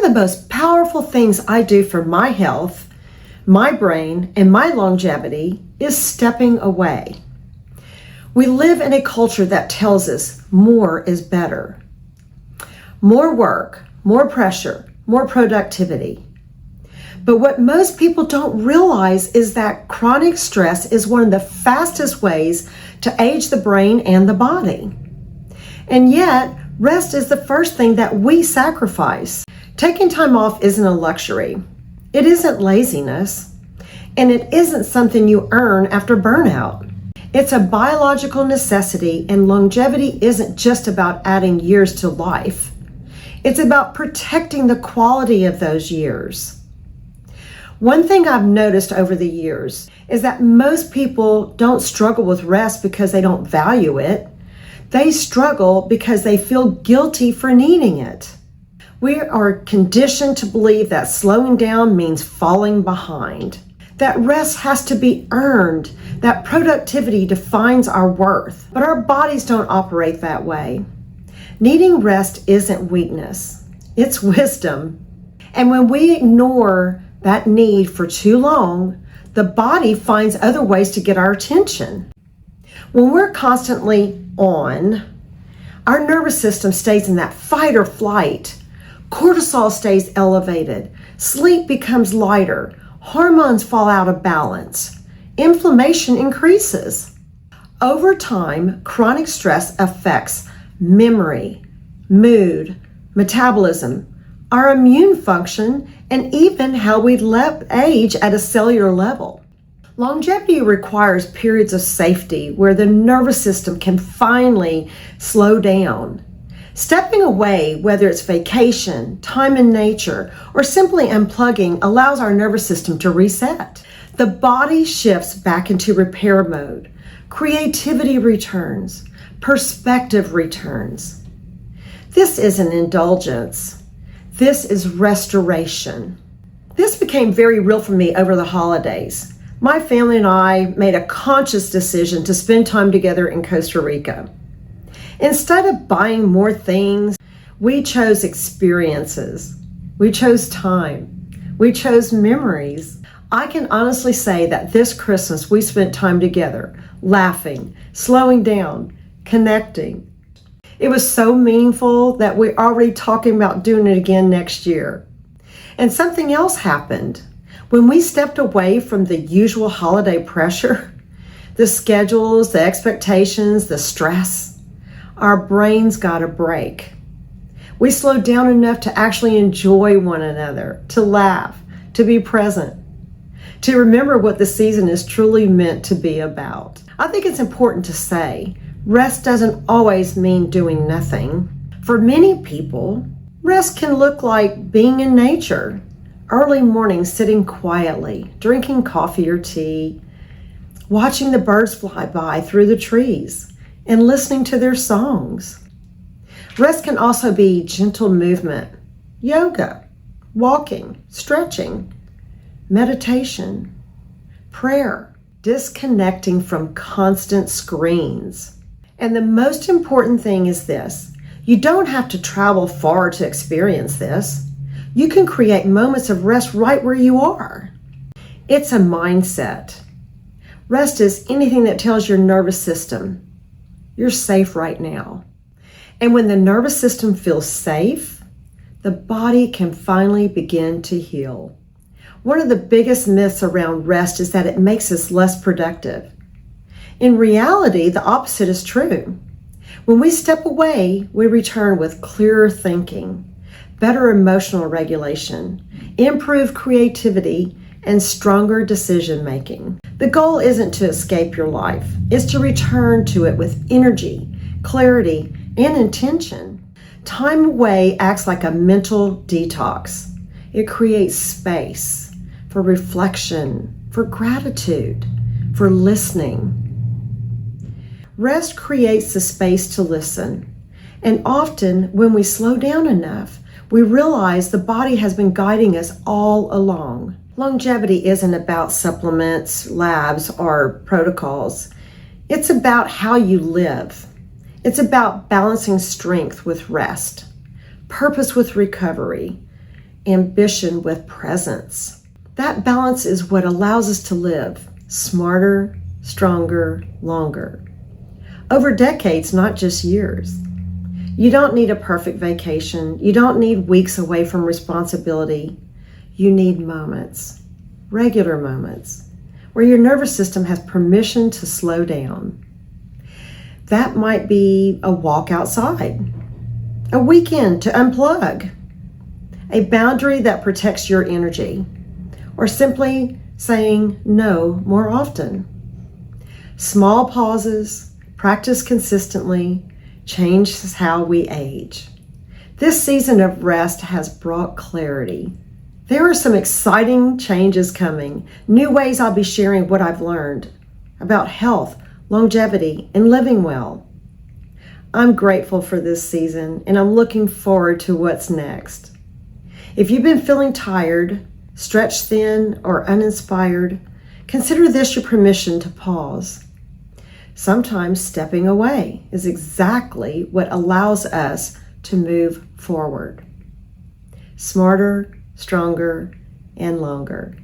the most powerful things I do for my health, my brain, and my longevity is stepping away. We live in a culture that tells us more is better. More work, more pressure, more productivity. But what most people don't realize is that chronic stress is one of the fastest ways to age the brain and the body. And yet, rest is the first thing that we sacrifice. Taking time off isn't a luxury. It isn't laziness. And it isn't something you earn after burnout. It's a biological necessity, and longevity isn't just about adding years to life. It's about protecting the quality of those years. One thing I've noticed over the years is that most people don't struggle with rest because they don't value it. They struggle because they feel guilty for needing it. We are conditioned to believe that slowing down means falling behind, that rest has to be earned, that productivity defines our worth. But our bodies don't operate that way. Needing rest isn't weakness, it's wisdom. And when we ignore that need for too long, the body finds other ways to get our attention. When we're constantly on, our nervous system stays in that fight or flight. Cortisol stays elevated. Sleep becomes lighter. Hormones fall out of balance. Inflammation increases. Over time, chronic stress affects memory, mood, metabolism, our immune function, and even how we age at a cellular level. Longevity requires periods of safety where the nervous system can finally slow down. Stepping away, whether it's vacation, time in nature, or simply unplugging, allows our nervous system to reset. The body shifts back into repair mode. Creativity returns. Perspective returns. This isn't indulgence. This is restoration. This became very real for me over the holidays. My family and I made a conscious decision to spend time together in Costa Rica. Instead of buying more things, we chose experiences. We chose time. We chose memories. I can honestly say that this Christmas we spent time together, laughing, slowing down, connecting. It was so meaningful that we're already talking about doing it again next year. And something else happened. When we stepped away from the usual holiday pressure, the schedules, the expectations, the stress, our brains got a break. We slowed down enough to actually enjoy one another, to laugh, to be present, to remember what the season is truly meant to be about. I think it's important to say, rest doesn't always mean doing nothing. For many people, rest can look like being in nature. Early morning sitting quietly, drinking coffee or tea, watching the birds fly by through the trees, and listening to their songs. Rest can also be gentle movement, yoga, walking, stretching, meditation, prayer, disconnecting from constant screens. And the most important thing is this: you don't have to travel far to experience this. You can create moments of rest right where you are. It's a mindset. Rest is anything that tells your nervous system, you're safe right now. And when the nervous system feels safe, the body can finally begin to heal. One of the biggest myths around rest is that it makes us less productive. In reality, the opposite is true. When we step away, we return with clearer thinking, better emotional regulation, improved creativity, and stronger decision making. The goal isn't to escape your life, it's to return to it with energy, clarity, and intention. Time away acts like a mental detox. It creates space for reflection, for gratitude, for listening. Rest creates the space to listen. And often, when we slow down enough, we realize the body has been guiding us all along. Longevity isn't about supplements, labs, or protocols. It's about how you live. It's about balancing strength with rest, purpose with recovery, ambition with presence. That balance is what allows us to live smarter, stronger, longer. Over decades, not just years. You don't need a perfect vacation. You don't need weeks away from responsibility. You need moments, regular moments, where your nervous system has permission to slow down. That might be a walk outside, a weekend to unplug, a boundary that protects your energy, or simply saying no more often. Small pauses, practiced consistently, changes how we age. This season of rest has brought clarity. There are some exciting changes coming, new ways I'll be sharing what I've learned about health, longevity, and living well. I'm grateful for this season, and I'm looking forward to what's next. If you've been feeling tired, stretched thin, or uninspired, consider this your permission to pause. Sometimes stepping away is exactly what allows us to move forward. Smarter, stronger, and longer.